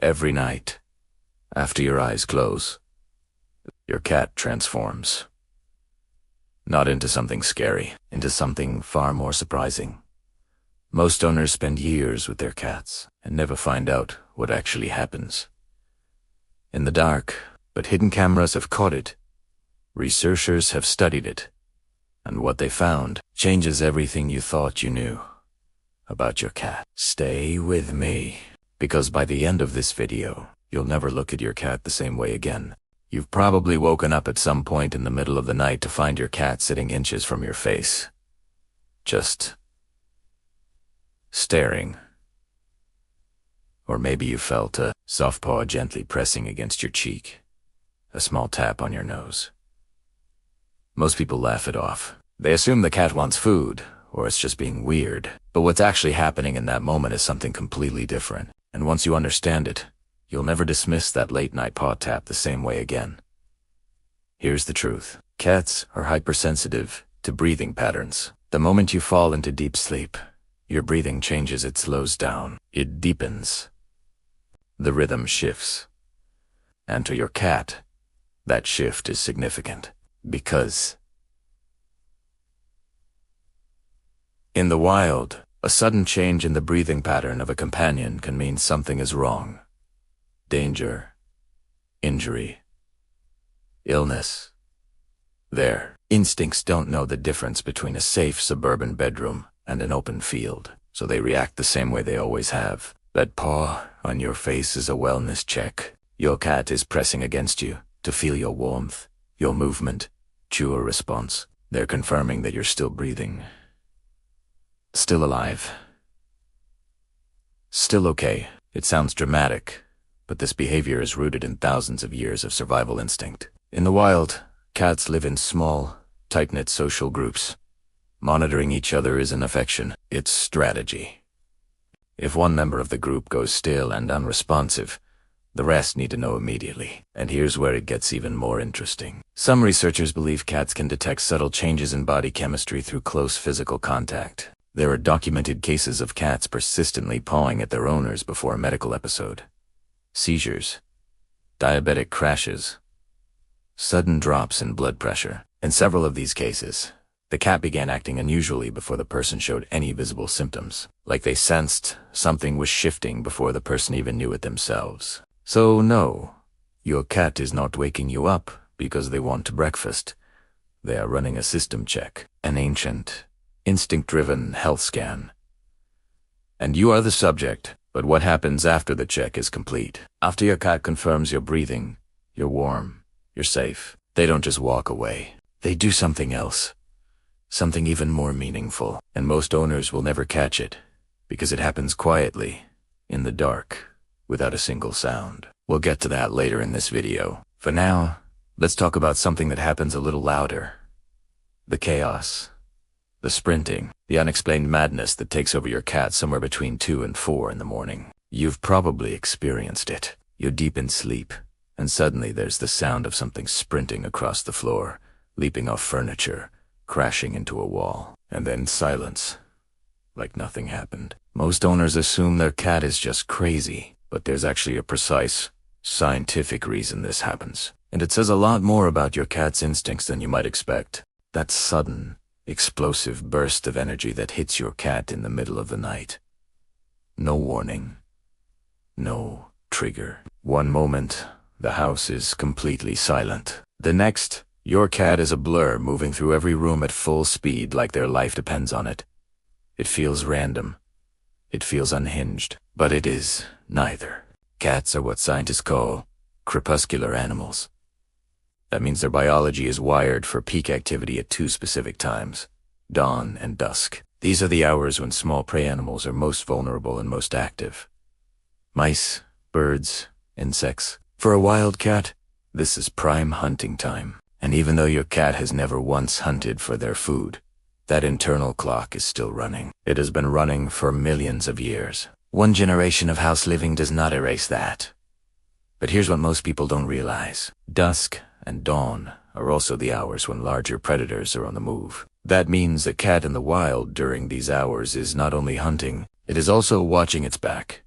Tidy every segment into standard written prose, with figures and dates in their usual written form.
Every night, after your eyes close, your cat transforms. Not into something scary, into something far more surprising. Most owners spend years with their cats and never find out what actually happens. In the dark, but hidden cameras have caught it. Researchers have studied it. And what they found changes everything you thought you knew about your cat. Stay with me, because by the end of this video, you'll never look at your cat the same way again. You've probably woken up at some point in the middle of the night to find your cat sitting inches from your face. Just staring. Or maybe you felt a soft paw gently pressing against your cheek, a small tap on your nose. Most people laugh it off. They assume the cat wants food, or it's just being weird. But what's actually happening in that moment is something completely different. And once you understand it, you'll never dismiss that late-night paw tap the same way again. Here's the truth. Cats are hypersensitive to breathing patterns. The moment you fall into deep sleep, your breathing changes. It slows down. It deepens. The rhythm shifts. And to your cat, that shift is significant. Because in the wild, a sudden change in the breathing pattern of a companion can mean something is wrong. Danger, injury, illness. Their instincts don't know the difference between a safe suburban bedroom and an open field, so they react the same way they always have. That paw on your face is a wellness check. Your cat is pressing against you to feel your warmth, your movement, chew a response. They're confirming that you're still breathing, still alive, still okay. It sounds dramatic, but this behavior is rooted in thousands of years of survival instinct. In the wild, cats live in small, tight-knit social groups. Monitoring each other isn't affection, it's strategy. If one member of the group goes still and unresponsive, the rest need to know immediately. And here's where it gets even more interesting. Some researchers believe cats can detect subtle changes in body chemistry through close physical contact. There are documented cases of cats persistently pawing at their owners before a medical episode. Seizures, diabetic crashes, sudden drops in blood pressure. In several of these cases, the cat began acting unusually before the person showed any visible symptoms, like they sensed something was shifting before the person even knew it themselves. So no, your cat is not waking you up because they want breakfast. They are running a system check, an ancient, instinct-driven health scan. And you are the subject, but what happens after the check is complete? After your cat confirms you're breathing, you're warm, you're safe, they don't just walk away. They do something else. Something even more meaningful. And most owners will never catch it, because it happens quietly, in the dark, without a single sound. We'll get to that later in this video. For now, let's talk about something that happens a little louder. The chaos. The sprinting. The unexplained madness that takes over your cat somewhere between 2 and 4 in the morning. You've probably experienced it. You're deep in sleep, and suddenly there's the sound of something sprinting across the floor, leaping off furniture, crashing into a wall, and then silence, like nothing happened. Most owners assume their cat is just crazy, but there's actually a precise, scientific reason this happens. And it says a lot more about your cat's instincts than you might expect. That sudden, explosive burst of energy that hits your cat in the middle of the night. No warning. No trigger. One moment, the house is completely silent. The next, your cat is a blur moving through every room at full speed like their life depends on it. It feels random. It feels unhinged. But it is neither. Cats are what scientists call crepuscular animals. That means their biology is wired for peak activity at 2 specific times, dawn and dusk. These are the hours when small prey animals are most vulnerable and most active. Mice, birds, insects. For a wild cat, this is prime hunting time. And even though your cat has never once hunted for their food, that internal clock is still running. It has been running for millions of years. One generation of house living does not erase that. But here's what most people don't realize. Dusk and dawn are also the hours when larger predators are on the move. That means a cat in the wild during these hours is not only hunting, it is also watching its back.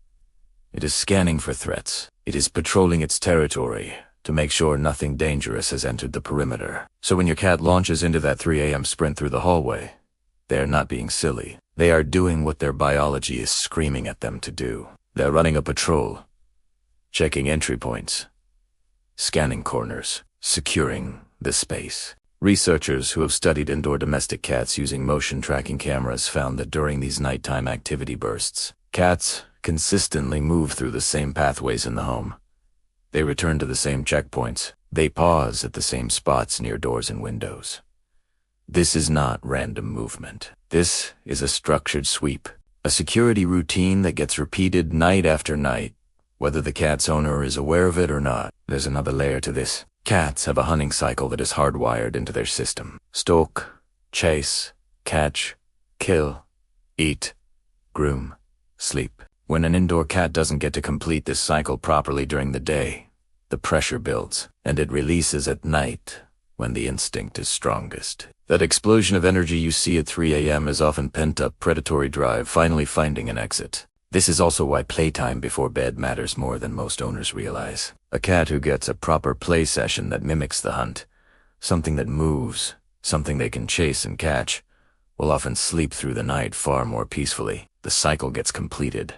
It is scanning for threats. It is patrolling its territory to make sure nothing dangerous has entered the perimeter. So when your cat launches into that 3 a.m. sprint through the hallway, they are not being silly. They are doing what their biology is screaming at them to do. They're running a patrol, checking entry points, scanning corners, securing the space. Researchers who have studied indoor domestic cats using motion tracking cameras found that during these nighttime activity bursts, cats consistently move through the same pathways in the home. They return to the same checkpoints. They pause at the same spots near doors and windows. This is not random movement. This is a structured sweep, a security routine that gets repeated night after night, whether the cat's owner is aware of it or not. There's another layer to this. Cats have a hunting cycle that is hardwired into their system. Stalk, chase, catch, kill, eat, groom, sleep. When an indoor cat doesn't get to complete this cycle properly during the day, the pressure builds, and it releases at night when the instinct is strongest. That explosion of energy you see at 3 a.m. is often pent-up predatory drive finally finding an exit. This is also why playtime before bed matters more than most owners realize. A cat who gets a proper play session that mimics the hunt, something that moves, something they can chase and catch, will often sleep through the night far more peacefully. The cycle gets completed.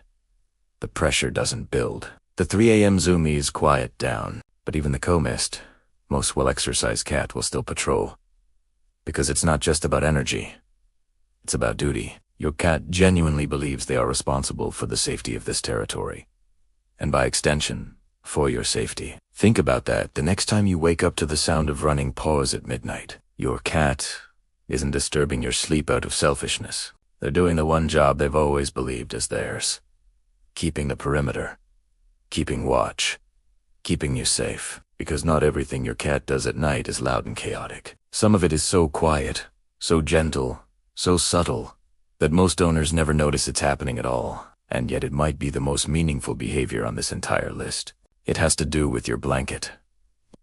The pressure doesn't build. The 3 a.m. zoomies quiet down, but even the co-mist, most well-exercised cat will still patrol. Because it's not just about energy. It's about duty. Your cat genuinely believes they are responsible for the safety of this territory. And by extension, for your safety. Think about that the next time you wake up to the sound of running paws at midnight. Your cat isn't disturbing your sleep out of selfishness. They're doing the one job they've always believed is theirs. Keeping the perimeter. Keeping watch. Keeping you safe. Because not everything your cat does at night is loud and chaotic. Some of it is so quiet, so gentle, so subtle, that most owners never notice it's happening at all. And yet it might be the most meaningful behavior on this entire list. It has to do with your blanket,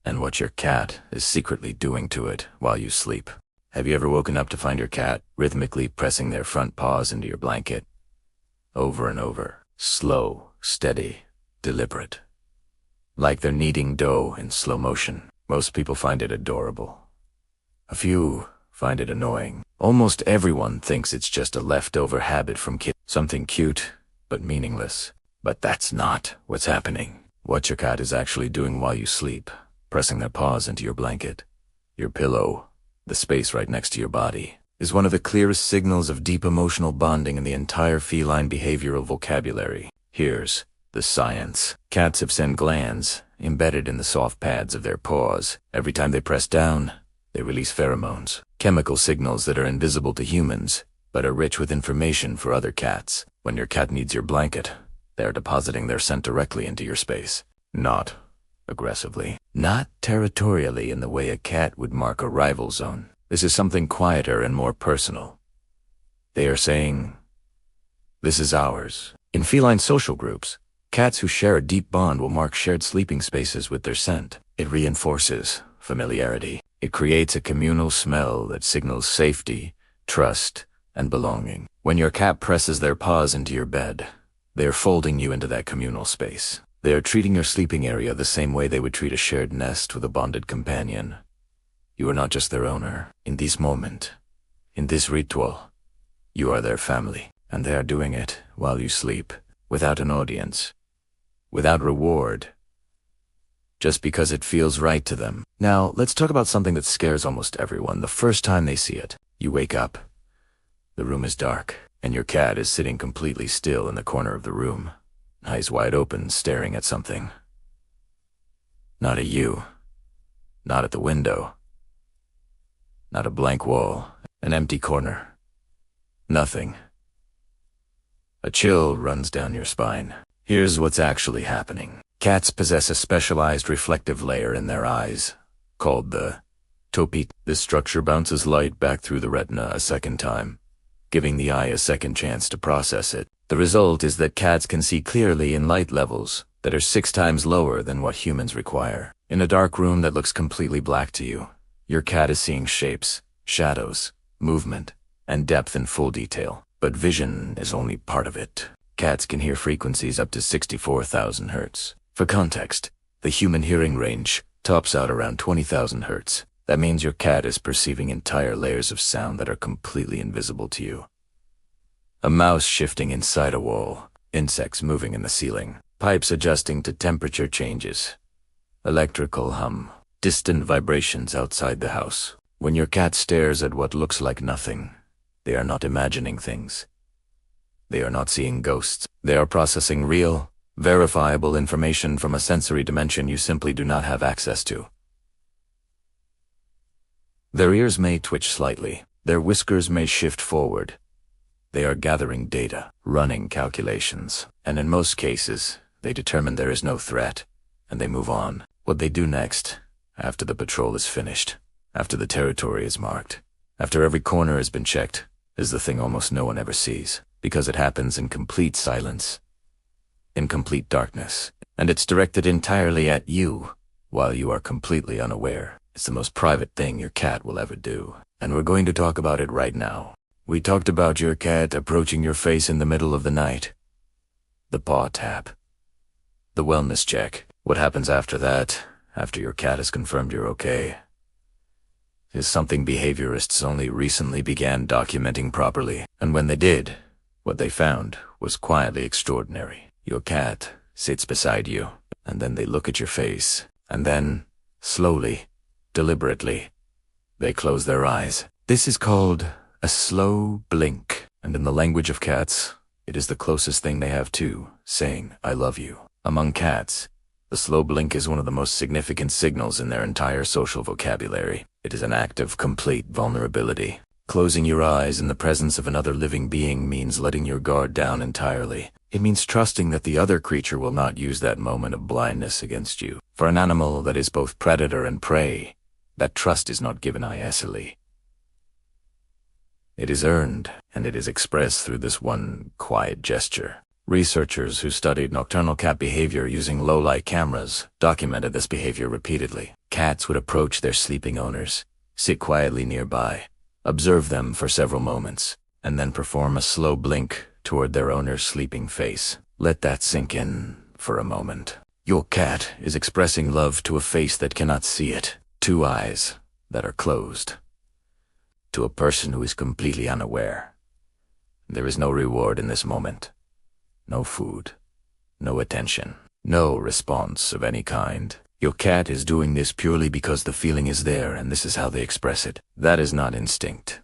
and what your cat is secretly doing to it while you sleep. Have you ever woken up to find your cat rhythmically pressing their front paws into your blanket? Over and over. Slow, steady, deliberate. Like they're kneading dough in slow motion. Most people find it adorable. A few find it annoying. Almost everyone thinks it's just a leftover habit from kids. Something cute, but meaningless. But that's not what's happening. What your cat is actually doing while you sleep, pressing their paws into your blanket, your pillow, the space right next to your body, is one of the clearest signals of deep emotional bonding in the entire feline behavioral vocabulary. Here's the science. Cats have scent glands embedded in the soft pads of their paws. Every time they press down, they release pheromones, chemical signals that are invisible to humans, but are rich with information for other cats. When your cat needs your blanket, they are depositing their scent directly into your space. Not aggressively. Not territorially in the way a cat would mark a rival zone. This is something quieter and more personal. They are saying, "This is ours." In feline social groups, cats who share a deep bond will mark shared sleeping spaces with their scent. It reinforces familiarity. It creates a communal smell that signals safety, trust, and belonging. When your cat presses their paws into your bed, they are folding you into that communal space. They are treating your sleeping area the same way they would treat a shared nest with a bonded companion. You are not just their owner. In this moment, in this ritual, you are their family. And they are doing it while you sleep, without an audience, without reward, just because it feels right to them. Now, let's talk about something that scares almost everyone the first time they see it. You wake up. The room is dark, and your cat is sitting completely still in the corner of the room, eyes wide open, staring at something. Not at you. Not at the window. Not a blank wall, an empty corner. Nothing. A chill runs down your spine. Here's what's actually happening. Cats possess a specialized reflective layer in their eyes, called the topete. This structure bounces light back through the retina a second time, giving the eye a second chance to process it. The result is that cats can see clearly in light levels that are 6 times lower than what humans require. In a dark room that looks completely black to you, your cat is seeing shapes, shadows, movement, and depth in full detail. But vision is only part of it. Cats can hear frequencies up to 64,000 hertz. For context, the human hearing range tops out around 20,000 hertz. That means your cat is perceiving entire layers of sound that are completely invisible to you. A mouse shifting inside a wall, insects moving in the ceiling, pipes adjusting to temperature changes, electrical hum, distant vibrations outside the house. When your cat stares at what looks like nothing, they are not imagining things. They are not seeing ghosts. They are processing real, verifiable information from a sensory dimension you simply do not have access to. Their ears may twitch slightly. Their whiskers may shift forward. They are gathering data, running calculations, and in most cases, they determine there is no threat, and they move on. What they do next, after the patrol is finished, after the territory is marked, after every corner has been checked, is the thing almost no one ever sees, because it happens in complete silence, in complete darkness, and it's directed entirely at you, while you are completely unaware. It's the most private thing your cat will ever do, and we're going to talk about it right now. We talked about your cat approaching your face in the middle of the night. The paw tap. The wellness check. What happens after that, after your cat has confirmed you're okay, is something behaviorists only recently began documenting properly. And when they did, what they found was quietly extraordinary. Your cat sits beside you, and then they look at your face, and then, slowly, deliberately, they close their eyes. This is called a slow blink, and in the language of cats, it is the closest thing they have to saying, "I love you." Among cats, the slow blink is one of the most significant signals in their entire social vocabulary. It is an act of complete vulnerability. Closing your eyes in the presence of another living being means letting your guard down entirely. It means trusting that the other creature will not use that moment of blindness against you. For an animal that is both predator and prey, that trust is not given easily. It is earned, and it is expressed through this one quiet gesture. Researchers who studied nocturnal cat behavior using low-light cameras documented this behavior repeatedly. Cats would approach their sleeping owners, sit quietly nearby, observe them for several moments, and then perform a slow blink toward their owner's sleeping face. Let that sink in for a moment. Your cat is expressing love to a face that cannot see it, to eyes that are closed, to a person who is completely unaware. There is no reward in this moment. No food, no attention, no response of any kind. Your cat is doing this purely because the feeling is there, and this is how they express it. That is not instinct.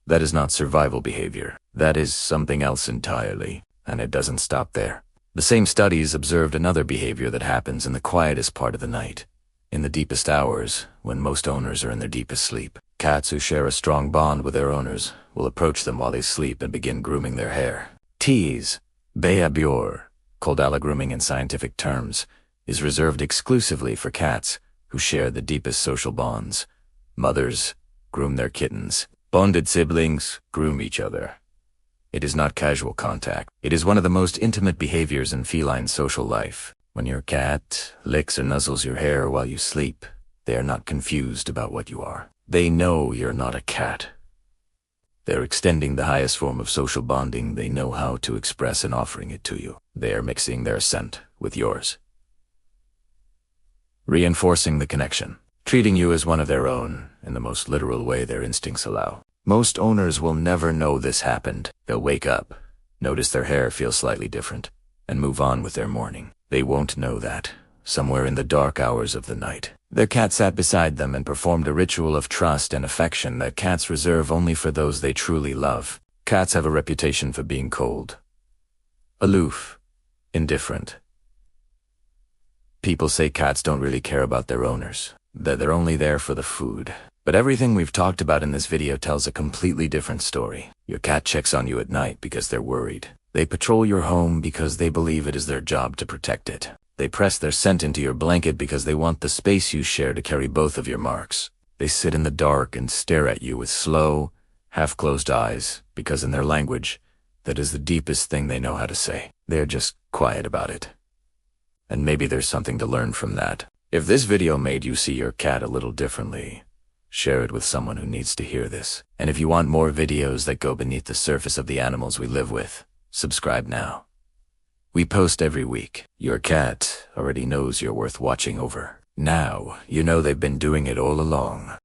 That is not survival behavior. That is something else entirely, and it doesn't stop there. The same studies observed another behavior that happens in the quietest part of the night, in the deepest hours, when most owners are in their deepest sleep. Cats who share a strong bond with their owners will approach them while they sleep and begin grooming their hair. Tease, behavior, called allogrooming in scientific terms, is reserved exclusively for cats who share the deepest social bonds. Mothers groom their kittens. Bonded siblings groom each other. It is not casual contact. It is one of the most intimate behaviors in feline social life. When your cat licks or nuzzles your hair while you sleep, they are not confused about what you are. They know you're not a cat. They're extending the highest form of social bonding they know how to express and offering it to you. They are mixing their scent with yours, reinforcing the connection, treating you as one of their own in the most literal way their instincts allow. Most owners will never know this happened. They'll wake up, notice their hair feels slightly different, and move on with their morning. They won't know that, somewhere in the dark hours of the night, their cat sat beside them and performed a ritual of trust and affection that cats reserve only for those they truly love. Cats have a reputation for being cold, aloof, indifferent. People say cats don't really care about their owners, that they're only there for the food. But everything we've talked about in this video tells a completely different story. Your cat checks on you at night because they're worried. They patrol your home because they believe it is their job to protect it. They press their scent into your blanket because they want the space you share to carry both of your marks. They sit in the dark and stare at you with slow, half-closed eyes because in their language, that is the deepest thing they know how to say. They're just quiet about it. And maybe there's something to learn from that. If this video made you see your cat a little differently, share it with someone who needs to hear this. And if you want more videos that go beneath the surface of the animals we live with, Subscribe now. We post every week. Your cat already knows you're worth watching over. Now, you know they've been doing it all along.